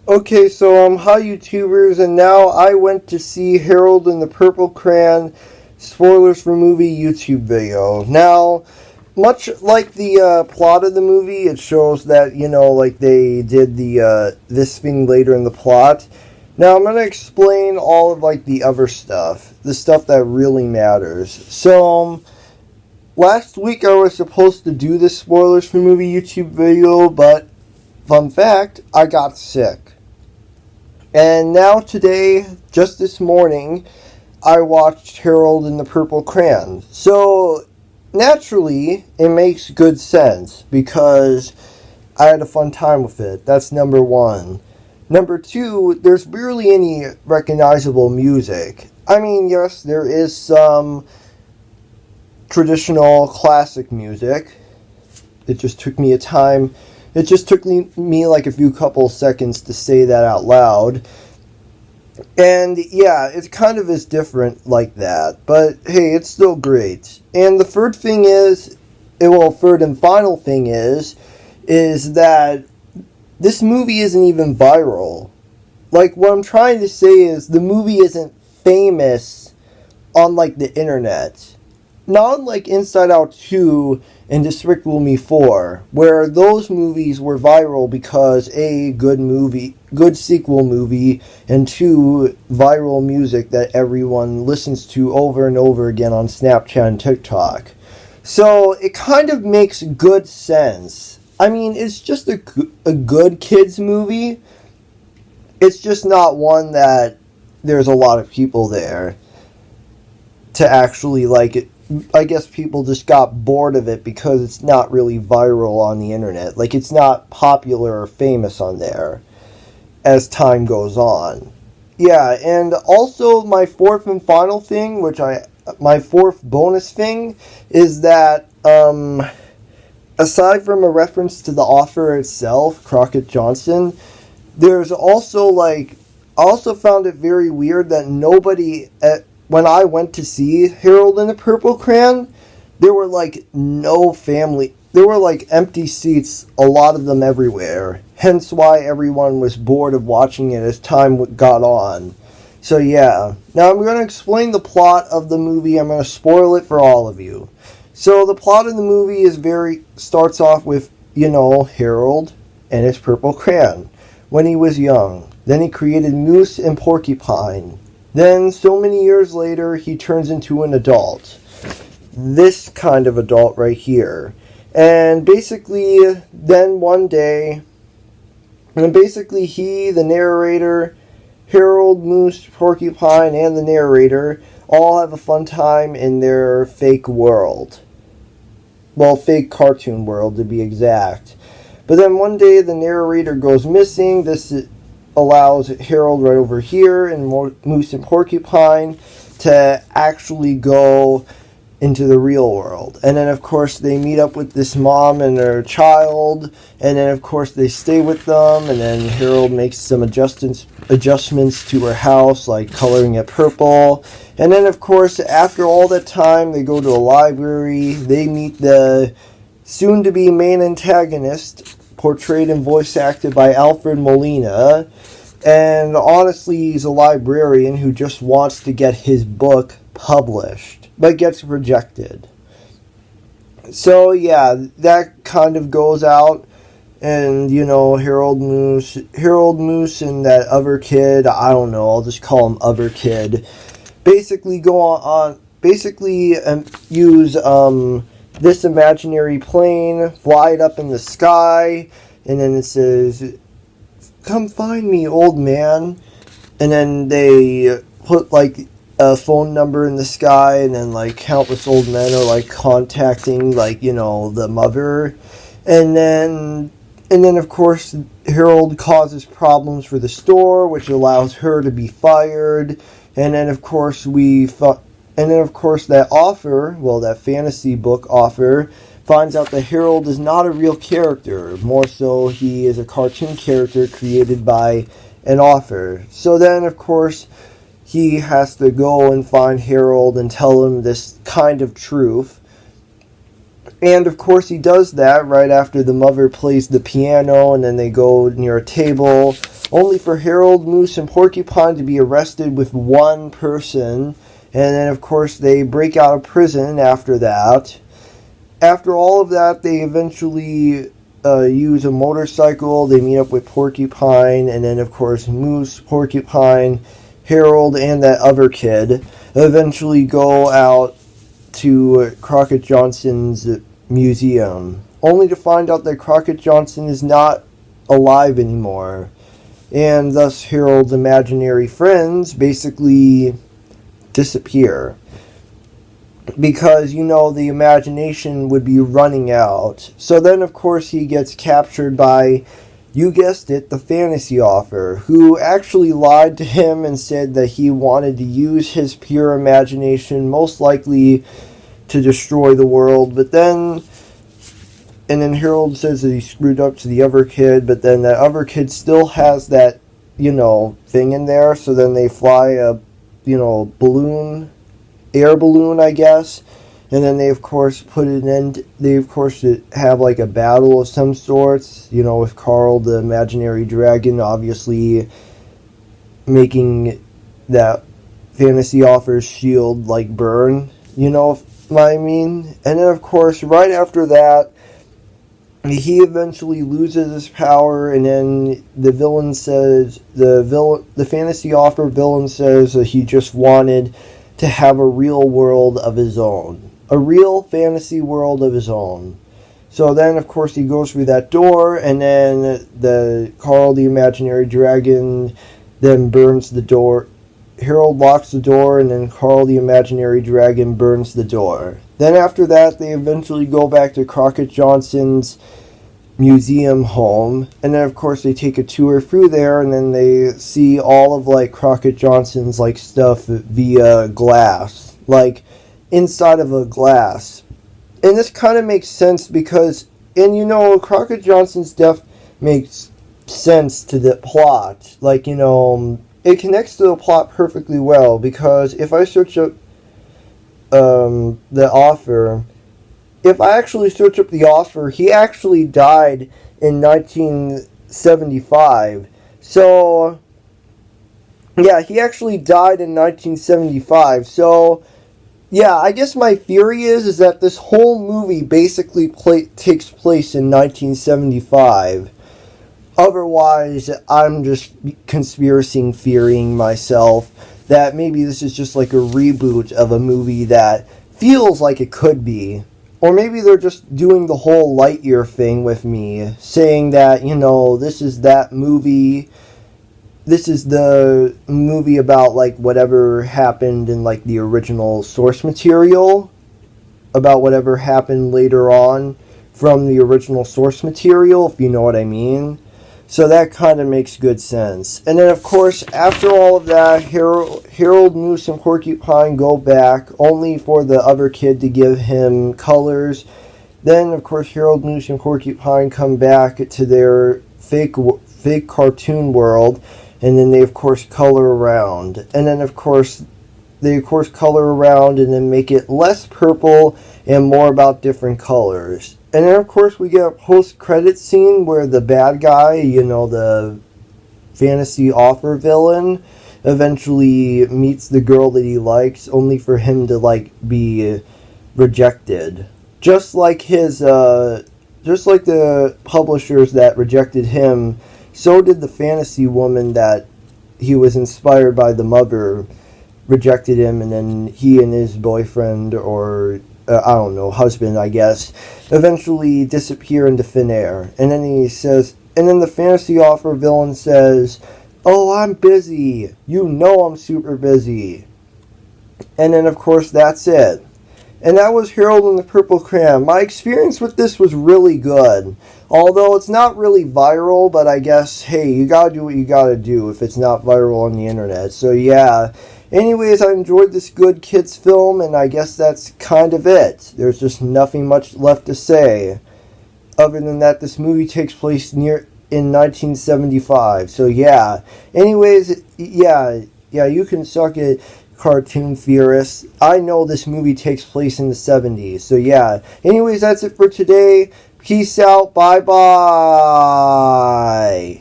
Okay, so hi YouTubers, and now I went to see Harold and the Purple Crayon spoilers for movie YouTube video. Now, much like the plot of the movie, it shows that like they did the this thing later in the plot. Now I'm gonna explain all of like the other stuff, the stuff that really matters. Last week I was supposed to do this spoilers for movie YouTube video, but fun fact, I got sick. And now today, just this morning, I watched Harold and the Purple Crayon. So, naturally, it makes good sense because I had a fun time with it. That's number one. Number two, there's barely any recognizable music. I mean, yes, there is some traditional classic music. It just took me like a few couple seconds to say that out loud. And yeah, it kind of is different like that. But hey, it's still great. And the third and final thing is that this movie isn't even viral. Like, what I'm trying to say is the movie isn't famous on like the internet. Not like Inside Out 2 and Despicable Me 4, where those movies were viral because A, good sequel movie, and 2, viral music that everyone listens to over and over again on Snapchat and TikTok. So it kind of makes good sense. I mean, it's just a good kids movie. It's just not one that there's a lot of people there to actually like it. I guess people just got bored of it because it's not really viral on the internet. Like, it's not popular or famous on there as time goes on. Yeah, and also my fourth and final thing, my fourth bonus thing, is that, aside from a reference to the author itself, Crockett Johnson, there's also, I also found it very weird that when I went to see Harold and the Purple Crayon, there were there were empty seats, a lot of them everywhere. Hence why everyone was bored of watching it as time got on. So yeah, now I'm going to explain the plot of the movie. I'm going to spoil it for all of you. So the plot of the movie starts off with, Harold and his purple crayon when he was young. Then he created Moose and Porcupine. Then, so many years later, he turns into an adult. This kind of adult right here. And basically, then one day, the narrator, Harold, Moose, Porcupine, and the narrator all have a fun time in their fake world. Well, fake cartoon world, to be exact. But then one day, the narrator goes missing. This allows Harold right over here and Moose and Porcupine to actually go into the real world. And then, of course, they meet up with this mom and their child. And then, of course, they stay with them. And then Harold makes some adjustments to her house, like coloring it purple. And then, of course, after all that time, they go to a library. They meet the soon-to-be main antagonist, portrayed and voice acted by Alfred Molina. And honestly, he's a librarian who just wants to get his book published, but gets rejected. So yeah, that kind of goes out, and Harold Moose and that other kid, I don't know, I'll just call him other kid, basically use this imaginary plane, fly it up in the sky, and then it says, "Come find me, old man." And then they put a phone number in the sky, and then countless old men are contacting the mother. And then of course Harold causes problems for the store, which allows her to be fired. And then of course that author, that fantasy book author, finds out that Harold is not a real character. More so, he is a cartoon character created by an author. So then, of course, he has to go and find Harold and tell him this kind of truth. And, of course, he does that right after the mother plays the piano, and then they go near a table only for Harold, Moose, and Porcupine to be arrested with one person. And then, of course, they break out of prison after that. After all of that, they eventually use a motorcycle. They meet up with Porcupine, and then, of course, Moose, Porcupine, Harold, and that other kid eventually go out to Crockett Johnson's museum, only to find out that Crockett Johnson is not alive anymore. And thus, Harold's imaginary friends basically disappear. Because, the imagination would be running out. So then, of course, he gets captured by, you guessed it, the fantasy author, who actually lied to him and said that he wanted to use his pure imagination, most likely to destroy the world. But then, and then Harold says that he screwed up to the other kid, but then that other kid still has that, thing in there. So then they fly a, balloon, air balloon, I guess, and then they of course put an end. They of course have like a battle of some sorts, with Carl the imaginary dragon obviously making that fantasy author's shield like burn, what I mean. And then of course right after that, he eventually loses his power, and then the villain says the fantasy author villain says that he just wanted to have a real world of his own. A real fantasy world of his own. So then, of course, he goes through that door, and then Carl the imaginary dragon then burns the door. Harold locks the door, and then Carl the imaginary dragon burns the door. Then after that, they eventually go back to Crockett Johnson's museum home, and then of course they take a tour through there, and then they see all of like Crockett Johnson's like stuff via glass, like inside of a glass. And this kind of makes sense because, and Crockett Johnson's death makes sense to the plot, like it connects to the plot perfectly well, because if I search up the author, if I actually search up the author, he actually died in 1975. So, yeah, he actually died in 1975. So, yeah, I guess my theory is that this whole movie basically takes place in 1975. Otherwise, I'm just conspiracy theorying myself that maybe this is just like a reboot of a movie that feels like it could be. Or maybe they're just doing the whole Lightyear thing with me, saying that, this is that movie, this is the movie about, like, whatever happened in, like, the original source material, about whatever happened later on from the original source material, if you know what I mean. So that kind of makes good sense. And then, of course, after all of that, Harold, Moose, and Porcupine go back, only for the other kid to give him colors. Then, of course, Harold, Moose, and Porcupine come back to their fake cartoon world, and then they, of course, color around. And then, of course, they, color around and then make it less purple and more about different colors. And then, of course, we get a post-credit scene where the bad guy, the fantasy author villain, eventually meets the girl that he likes, only for him to, be rejected. Just like the publishers that rejected him, so did the fantasy woman that he was inspired by, the mother, rejected him, and then he and his boyfriend, or husband, I guess, eventually disappear into thin air. And then the fantasy author villain says, "Oh, I'm busy. I'm super busy." And then, of course, that's it. And that was Harold and the Purple Crayon. My experience with this was really good. Although it's not really viral, but I guess, hey, you gotta do what you gotta do if it's not viral on the internet. So, yeah. Anyways, I enjoyed this good kids film, and I guess that's kind of it. There's just nothing much left to say. Other than that, this movie takes place in 1975. So yeah. Anyways, yeah, you can suck it, cartoon theorists. I know this movie takes place in the 70s. So yeah. Anyways, that's it for today. Peace out. Bye-bye.